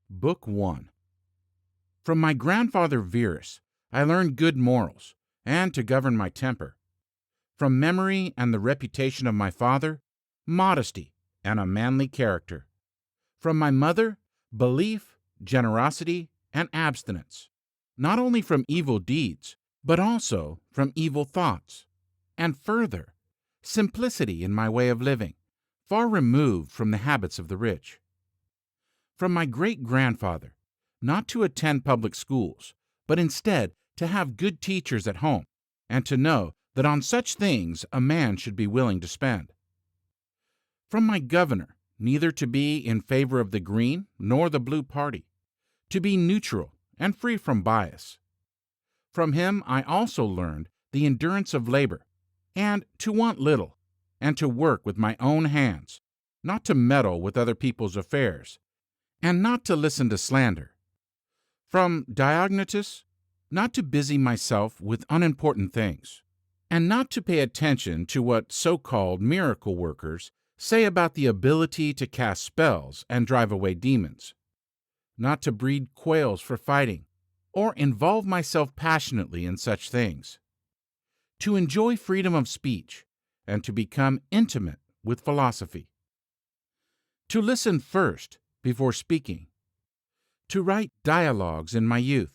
Book 1. From my grandfather Verus, I learned good morals, and to govern my temper. From memory and the reputation of my father, modesty and a manly character. From my mother, belief, generosity, and abstinence, not only from evil deeds, but also from evil thoughts. And further, simplicity in my way of living, far removed from the habits of the rich. From my great-grandfather, not to attend public schools, but instead to have good teachers at home, and to know that on such things a man should be willing to spend. From my governor, neither to be in favor of the green nor the blue party, to be neutral and free from bias. From him I also learned the endurance of labor, and to want little, and to work with my own hands, not to meddle with other people's affairs, and not to listen to slander. From Diognetus, not to busy myself with unimportant things, and not to pay attention to what so-called miracle workers say about the ability to cast spells and drive away demons, not to breed quails for fighting, or involve myself passionately in such things, to enjoy freedom of speech, and to become intimate with philosophy, to listen first before speaking, to write dialogues in my youth,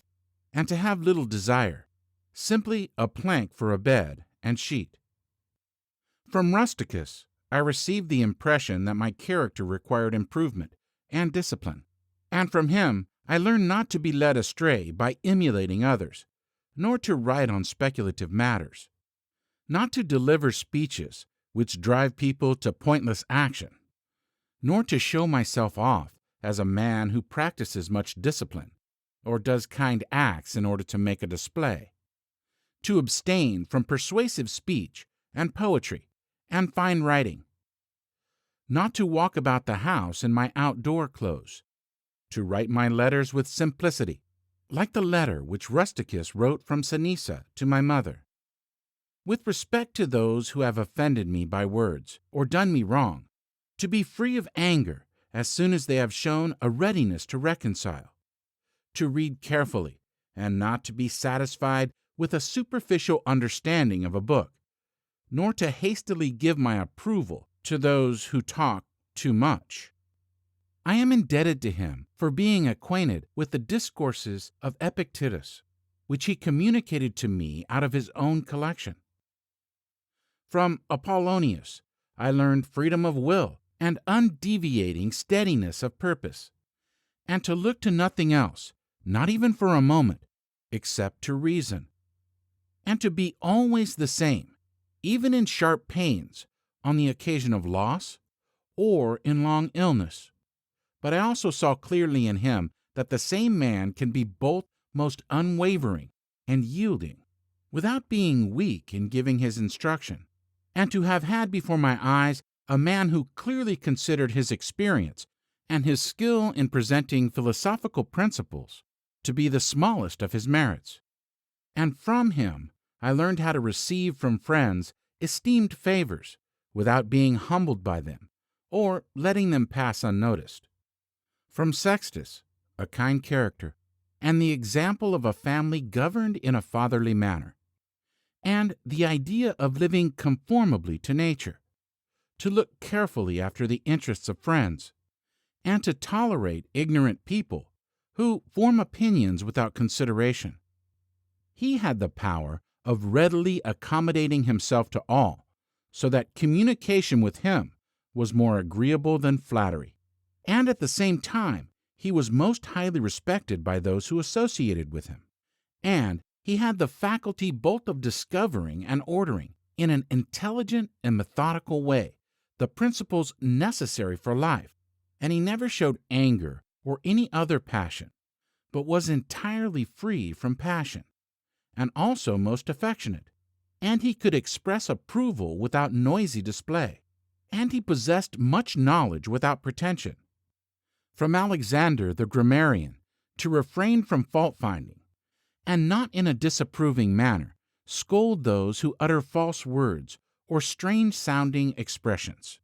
and to have little desire, simply a plank for a bed and sheet. From Rusticus, I received the impression that my character required improvement and discipline, and from him I learned not to be led astray by emulating others, nor to write on speculative matters, not to deliver speeches which drive people to pointless action, nor to show myself off as a man who practices much discipline, or does kind acts in order to make a display, to abstain from persuasive speech and poetry and fine writing, not to walk about the house in my outdoor clothes, to write my letters with simplicity, like the letter which Rusticus wrote from Cynessa to my mother. With respect to those who have offended me by words or done me wrong, to be free of anger as soon as they have shown a readiness to reconcile, to read carefully, and not to be satisfied with a superficial understanding of a book, nor to hastily give my approval to those who talk too much. I am indebted to him for being acquainted with the discourses of Epictetus, which he communicated to me out of his own collection. From Apollonius, I learned freedom of will and undeviating steadiness of purpose, and to look to nothing else, not even for a moment, except to reason, and to be always the same, even in sharp pains, on the occasion of loss, or in long illness. But I also saw clearly in him that the same man can be both most unwavering and yielding, without being weak in giving his instruction, and to have had before my eyes a man who clearly considered his experience and his skill in presenting philosophical principles to be the smallest of his merits. And from him I learned how to receive from friends esteemed favors without being humbled by them or letting them pass unnoticed. From Sextus, a kind character, and the example of a family governed in a fatherly manner, and the idea of living conformably to nature, to look carefully after the interests of friends, and to tolerate ignorant people who form opinions without consideration. He had the power of readily accommodating himself to all, so that communication with him was more agreeable than flattery, and at the same time he was most highly respected by those who associated with him, and he had the faculty both of discovering and ordering, in an intelligent and methodical way, the principles necessary for life, and he never showed anger or any other passion, but was entirely free from passion, and also most affectionate, and he could express approval without noisy display, and he possessed much knowledge without pretension. From Alexander the grammarian, to refrain from fault-finding, and not in a disapproving manner scold those who utter false words or strange-sounding expressions.